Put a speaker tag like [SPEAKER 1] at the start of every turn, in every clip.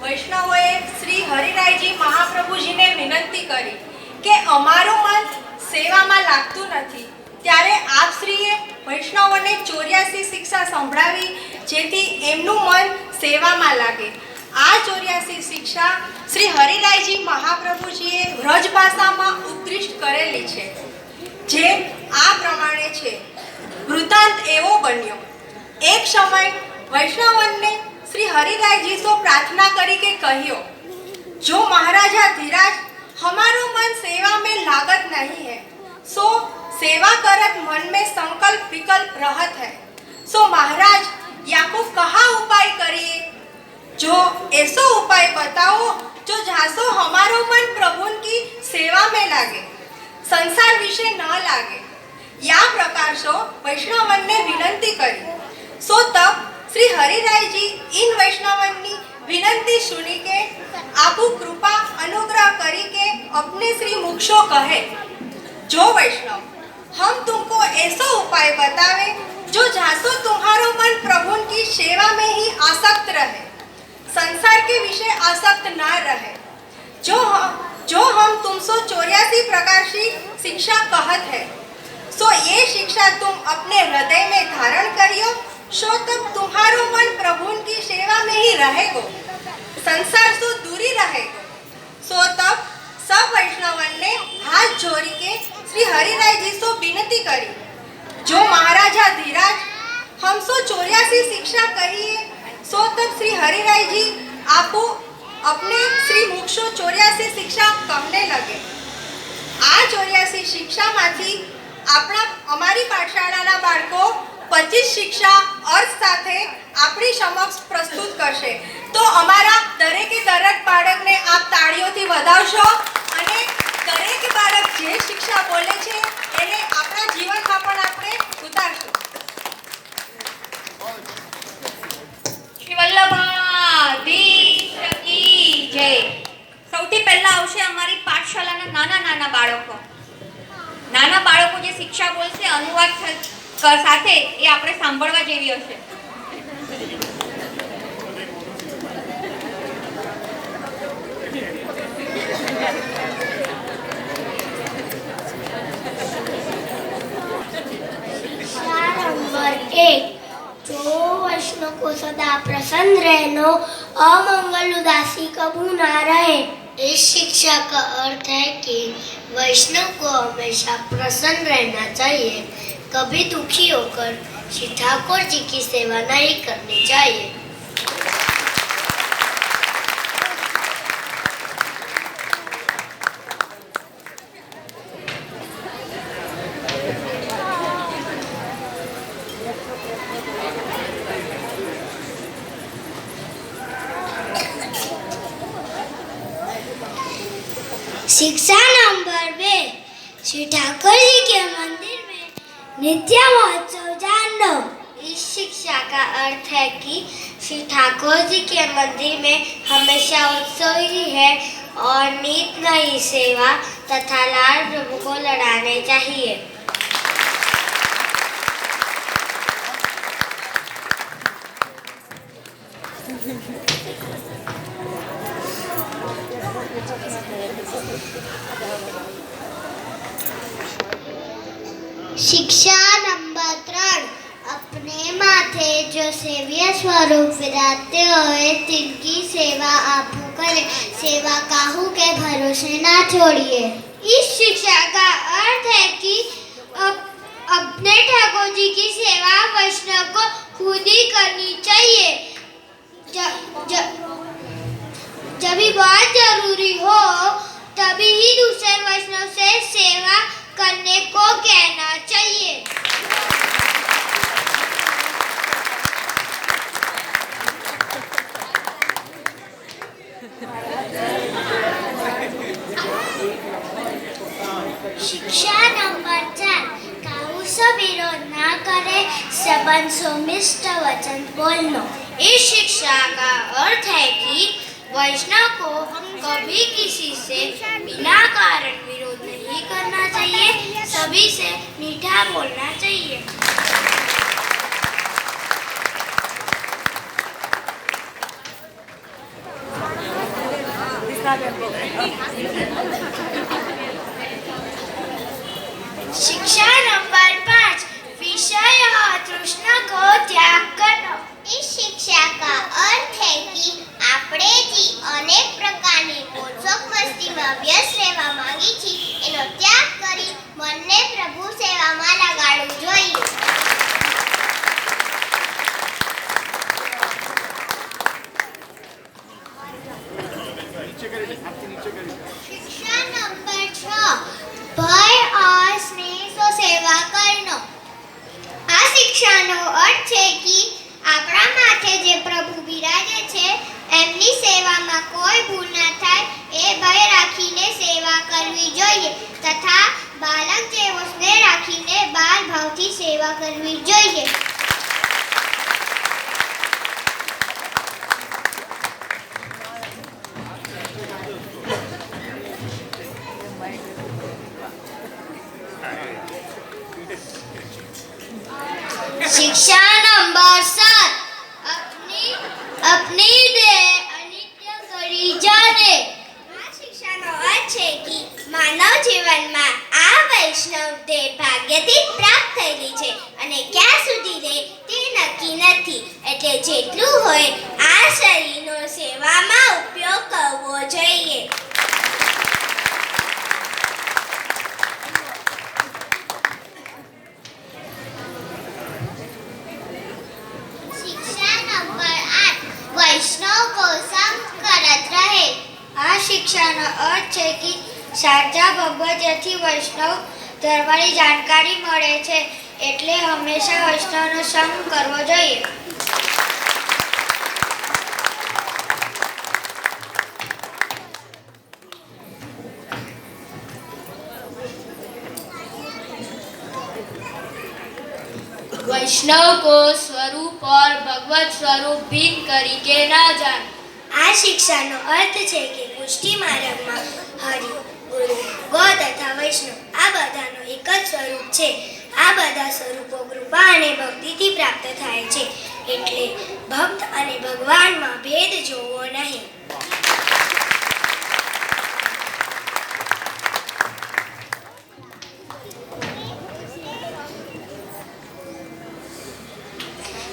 [SPEAKER 1] વૈષ્ણવોએ શ્રી હરિરાયજી મહાપ્રભુજીને વિનંતી કરી કે અમારું મન સેવામાં લાગતું નથી, ત્યારે આપ શ્રીએ વૈષ્ણવોને 84 શિક્ષા સંભળાવી જેથી એમનું મન સેવામાં લાગે. આ 84 શિક્ષા શ્રી હરિરાયજી મહાપ્રભુજીએ વ્રજ ભાષામાં ઉત્કૃષ્ટ કરેલી છે, જે આ પ્રમાણે છે. વૃત્તાંત એવો બન્યો, એક સમય વૈષ્ણવને श्री हरिराय जी सो प्रार्थना करी के कहियो, जो महाराजा धीराज हमारो मन सेवा में लागत नहीं है, सो सेवा करत मन में संकल्प विकल्प रहत है, सो महाराज याको कहा उपाय करिए, जो ऐसो उपाय बताओ जो जासो हमारो मन प्रभु की सेवा में लागे, संसार विषय न लागे. या प्रकार सो वैष्णवन ने विनंती करी. सो तब श्री हरिराय जी इन वैष्णवनी विनंती सुनी के आपू कृपा अनुग्रह करी के अपने श्री मुक्षो कहे, जो वैष्णव हम तुमको ऐसा उपाय बतावे जो जासो तुम्हारो मन प्रभु की सेवा में ही आसक्त रहे, संसार के विषय आसक्त न रहे. जो हम तुमसे 84 प्रकार की शिक्षा कहत है, सो ये शिक्षा तुम अपने हृदय में धारण करियो, सो तब तुम्हारो मन प्रभु की सेवा में ही रहेगो, संसार से दूरी रहेगो. सो तब सब वैष्णवन ने हाथ जोड़ी के श्री हरिराय जी से विनती करी, जो महाराजा धीराज हम सो 84 शिक्षा कहिए. सो तब श्री हरिराय जी आपो अपने श्री मुक्षो 84 शिक्षा कहने लगे. आ 84 शिक्षा माथी આપણા અમારી પાઠશાળાના બાળકો 25 શિક્ષા અર્થ સાથે આપણી સમક્ષ પ્રસ્તુત કરશે. તો અમારા દરેકે દરેક બાળકને આપ તાળીઓથી વધાવશો અને દરેક બાળક જે શિક્ષા બોલે છે એને આપણા જીવનમાં પણ આપણે ઉતારશું.
[SPEAKER 2] શ્રી વલ્લભાધીશ કી જય. સૌથી પહેલા આવશે અમારી પાઠશાળાના નાના નાના બાળકો. નાના બાળકો જે શિક્ષા બોલશે અનુવાદ સાથે એ આપણે સાંભળવા જેવી હશે.
[SPEAKER 3] नंबर 1, जो वैष्णव को सदा प्रसन्न रहनो, अमंगल उदासी कबू ना रहे. इस शिक्षा का अर्थ है कि वैष्णव को हमेशा प्रसन्न रहना चाहिए, कभी दुखी होकर श्री ठाकुर जी की सेवा नहीं करनी चाहिए. शिक्षा नंबर 2, श्री ठाकुर जी के मंदिर में नित्य महोत्सव जानना. इस शिक्षा का अर्थ है कि श्री ठाकुर जी के मंदिर में हमेशा उत्सव ही है और नित नई सेवा तथा लाल प्रभु को लड़ाने चाहिए. शिक्षा नंबर 3, अपने माथे जो सेव्य स्वरूप विराजते हुए तिनकी सेवा आपू करे, सेवा काहू के भरोसे ना छोड़िए. इस शिक्षा का अर्थ है कि अपने ठाकुर जी की सेवा वैष्णव को खुद ही करनी चाहिए. जब भी बहुत जरूरी हो तभी ही दूसरे वैष्णव से सेवा करने को कहना चाहिए. शिक्षा नंबर 4, काहू से विरोध ना करे, सबन सो मिष्ट वचन बोलनो. इस शिक्षा का अर्थ है कि वैष्णव को कभी किसी से बिना कारण विरोध नहीं करना चाहिए, सभी से मीठा बोलना चाहिए. शिक्षा नंबर 5 विषय तृष्णा को त्याग करना। इस शिक्षा का अर्थ है कि આપણે જે અનેક પ્રકારની મોજશોખ મસ્તીમાં વ્યસ્ત રહેવા માંગી છીએ એનો ત્યાગ કરી મનને પ્રભુ સેવામાં લગાડવું જોઈએ. शिक्षा नंबर 6 भय और स्नेह से सेवा करना. આ શિક્ષાનો અર્થ છે કે આપણા માથે જે પ્રભુ બિરાજે છે એમની સેવામાં કોઈ ભૂલ ના થાય એ ભય રાખીને સેવા કરવી જોઈએ તથા બાળક જેવો સ્નેહ રાખીને બાળ ભાવથી સેવા કરવી જોઈએ. शिक्षा नंबर 7 अपनी देह अनित्य करी जाने. આ શિક્ષાનો અર્થ છે કે માનવ જીવનમાં આ વૈષ્ણવ દેહ ભાગ્યથી પ્રાપ્ત થયેલી છે અને ક્યાં સુધી રહે તે નક્કી નથી. એટલે જેટલું હોય આ શરીરનો સેવામાં ઉપયોગ કરવો જોઈએ. शिक्षा नंबर 8 वैष्णव को संग करत रहे. આ શિક્ષાનો અર્થ છે કે સાચા ભગવદ્ગીતાથી વૈષ્ણવ ધર્મની જાણકારી મળે છે એટલે હંમેશા વૈષ્ણવનો સંગ કરવો જોઈએ.
[SPEAKER 4] वैष्णव को स्वरूप और भगवत स्वरूप भिन्न करी के ना जान.
[SPEAKER 3] આ શિક્ષાનો અર્થ છે કે પુષ્ટિ માર્ગમાં હરિ ગુરુ ગો તથા વૈષ્ણવ આ બધાનો એક જ સ્વરૂપ છે. આ બધા સ્વરૂપો કૃપા અને ભક્તિથી પ્રાપ્ત થાય છે એટલે ભક્ત અને ભગવાનમાં ભેદ જોવો નહીં.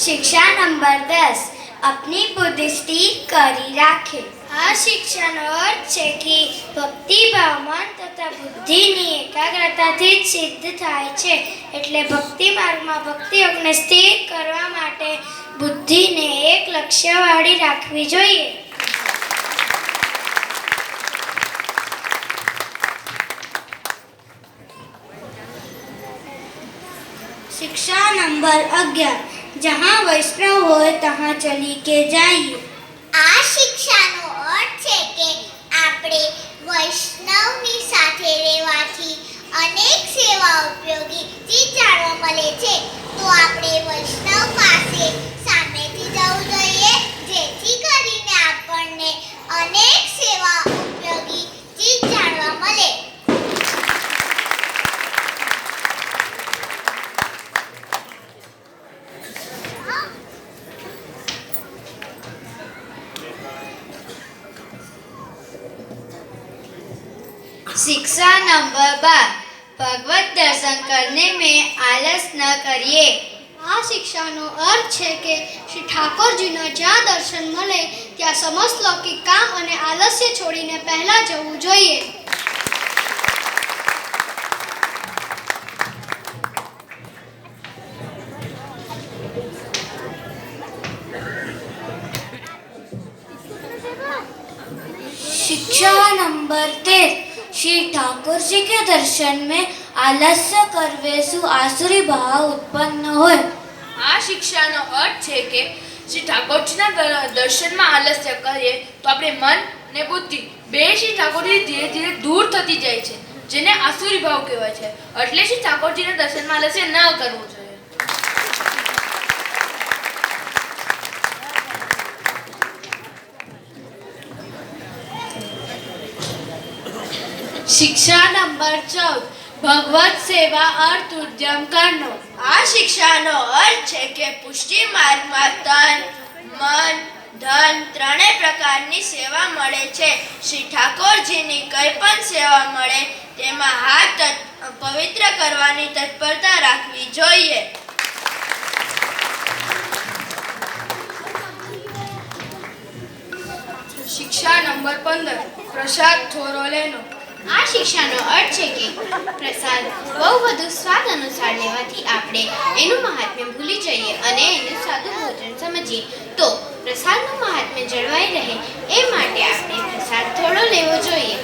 [SPEAKER 3] शिक्षा नंबर 10 अपनी बुद्धि स्थिर करी राखे. આ શિક્ષાનો અર્થ છે કે ભક્તિ ભાવ મન તથા બુદ્ધિની એકાગ્રતાથી જ સિદ્ધ થાય છે એટલે ભક્તિ માર્ગમાં ભક્તિ યોગને સ્થિર કરવા માટે બુદ્ધિને એક લક્ષ્યવાળી રાખવી જોઈએ. शिक्षा नंबर 11 जहाँ वैष्णव हो तहाँ चली के जाइए. આ શિક્ષાનો અર્થ છે કે આપણે વૈષ્ણવની સાથે રહેવાથી અનેક સેવા ઉપયોગી ચીજ જાણવા મળે છે તો આપણે વૈષ્ણવ પાસે સામેથી જવું જોઈએ જેથી કરીને આપણને અનેક સેવા ઉપયોગી ચીજ જાણવા મળે.
[SPEAKER 4] शिक्षा नंबर 12 भगवत दर्शन करने में आलस न करिए.
[SPEAKER 3] આ શિક્ષાનો અર્થ છે કે શ્રી ઠાકોરજીના જ્યાં દર્શન મળે ત્યાં સમસ્ત લૌકિક કામ અને આલસ્ય છોડીને પહેલા જવું જોઈએ. शिक्षा नंबर 13 श्री ठाकुर जी के दर्शन में आलस्य करवे सु आसुरी भाव उत्पन्न होय.
[SPEAKER 4] આ શિક્ષાનો અર્થ છે કે શ્રી ઠાકોરજીના દર્શનમાં આલસ્ય કરીએ તો આપણે મન ને બુદ્ધિ બે શ્રી ઠાકોરજી ધીરે ધીરે દૂર થતી જાય છે જેને આસુરી ભાવ કહેવાય છે એટલે શ્રી ઠાકોરજીના દર્શનમાં આલસ્ય ન કરવું જોઈએ. शिक्षा नंबर 14 भगवत सेवा अर्थ उद्यम करनो. આ શિક્ષાનો અર્થ છે કે પુષ્ટિ માર્ગમાં તન મન
[SPEAKER 5] ધન ત્રણેય પ્રકારની સેવા મળે છે. શ્રી ઠાકોરજીની કંઈ પણ સેવા મળે તેમાં હાથ પવિત્ર કરવાની તત્પરતા રાખવી જોઈએ.
[SPEAKER 4] શિક્ષા નંબર 15 પ્રસાદ થોરો લેનો.
[SPEAKER 3] આ શિક્ષાનો અર્થ છે કે પ્રસાદ બહુ વધુ સ્વાદ અનુસાર લેવાથી આપણે એનું મહાત્મ્ય ભૂલી જઈએ અને એનું સાદું ભોજન સમજીએ. તો પ્રસાદનું મહાત્મ્ય જળવાઈ રહે એ માટે આપણે પ્રસાદ થોડો લેવો જોઈએ.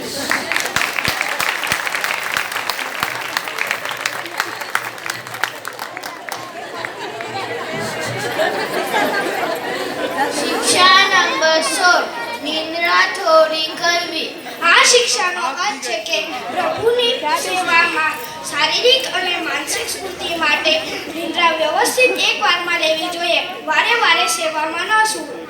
[SPEAKER 3] શિક્ષા નંબર 16 નિંદ્રા થોડી કરવી. આ શિક્ષાનો અર્થ છે કે પ્રભુની સેવામાં શારીરિક અને માનસિક સ્ફૂર્તિ માટે નિંદ્રા વ્યવસ્થિત એક વારમાં લેવી જોઈએ. વારે વારે સેવામાં ન સૂવું.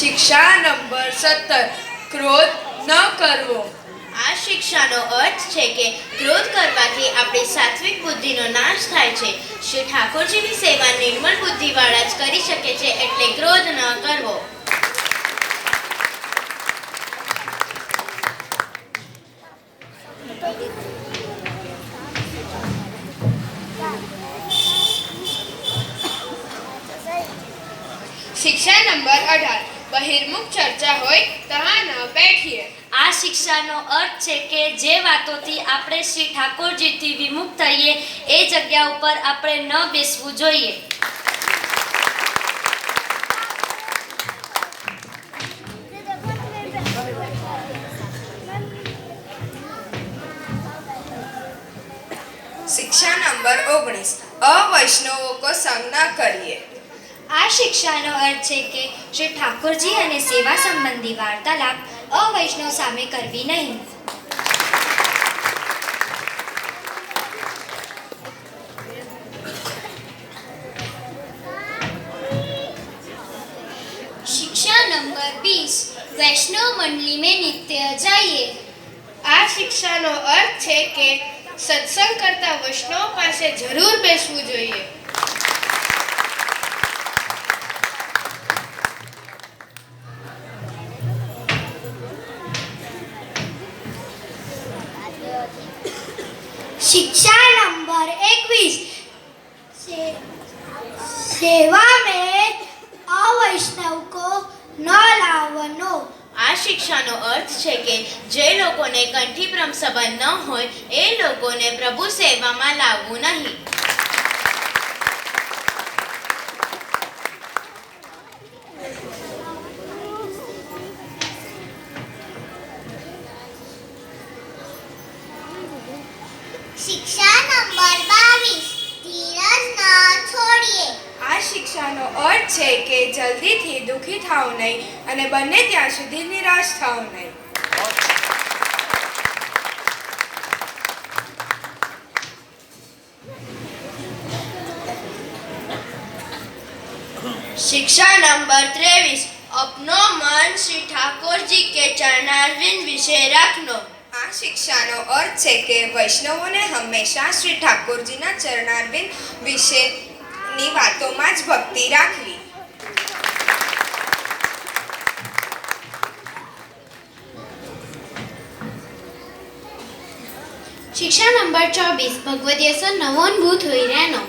[SPEAKER 4] શિક્ષા નંબર 17 ક્રોધ ન કરવો.
[SPEAKER 5] આ શિક્ષાનો અર્થ છે કે ક્રોધ કરવાથી આપણી સાત્વિક બુદ્ધિનો નાશ થાય છે. શ્રી ઠાકોરજીની સેવા નિર્મળ બુદ્ધિવાળા જ કરી શકે છે, એટલે ક્રોધ ન કરવો.
[SPEAKER 4] શિક્ષા નંબર 18 બહિર્મુખ ચર્ચા હોય ત્યાં ન બેઠીએ.
[SPEAKER 5] આ શિક્ષાનો અર્થ છે કે જે વાતોથી આપણે શ્રી ઠાકોરજીથી વિમુખ થઈએ એ જગ્યા ઉપર આપણે ન બેસવું જોઈએ.
[SPEAKER 6] शिक्षा नंबर 19 अवैष्णवों को संग न करिए.
[SPEAKER 3] આ શિક્ષાનો અર્થ છે કે શ્રી ઠાકોરજી અને સેવા સંબંધી વાર્તાલાપ અવૈષ્ણવ સામે કરવી નહીં. शिक्षा नंबर 20 वैष्णव मंडली में नित्य जाइए.
[SPEAKER 4] આ શિક્ષાનો અર્થ છે કે સત્સંગ કરતા વૈષ્ણવ પાસે જરૂર બેસવું જોઈએ.
[SPEAKER 3] शिक्षा नंबर 21 सेवा में अवैष्णव को न लावनो.
[SPEAKER 5] આ શિક્ષાનો અર્થ છે કે જે લોકોને કંઠીપ્રમ સંબંધ ન હોય એ લોકોને પ્રભુ સેવામાં લાવવું નહીં.
[SPEAKER 3] शिक्षा नंबर 22 धीरज न छोड़िए.
[SPEAKER 6] આ શિક્ષાનો અર્થ છે કે જલ્દીથી દુઃખી થાવ નહીં અને બને ત્યાં સુધી નિરાશ થાવ નહીં.
[SPEAKER 5] शिक्षा नंबर 23 अपनो मन श्री ठाकुर जी के चरणारविंद विषय रखनो.
[SPEAKER 6] આ શિક્ષાનો અર્થ છે કે વૈષ્ણવોને હંમેશા શ્રી ઠાકોરજીના ચરણારવિંદ વિશેની વાતોમાં જ ભક્તિ રાખવી.
[SPEAKER 3] शिक्षा नंबर 24 भगवदीय से नवोन्भूत हुई रहनो.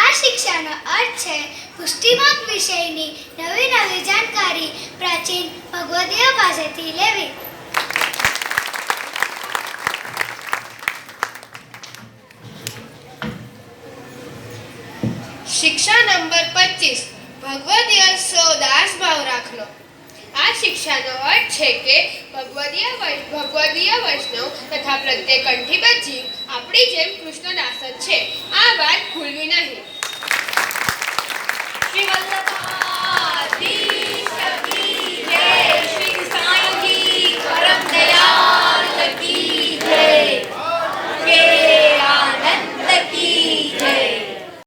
[SPEAKER 3] આ શિક્ષાનો અર્થ છે પુષ્ટિમાર્ગ વિષયની નવી નવી જાણકારી પ્રાચીન ભગવદીય પાસેથી લેવી.
[SPEAKER 4] શિક્ષા નંબર 25 ભગવદીય સો દાસ ભાવ રાખનો. આ શિક્ષાનો અર્થ છે કે ભગવદીય વૈષ્ણવ તથા પ્રત્યેક કંઠીબદ્ધ જીવ આપણી જેમ કૃષ્ણદાસ જ છે. આ વાત ભૂલવી નહીં.
[SPEAKER 2] શ્રી વલ્લભ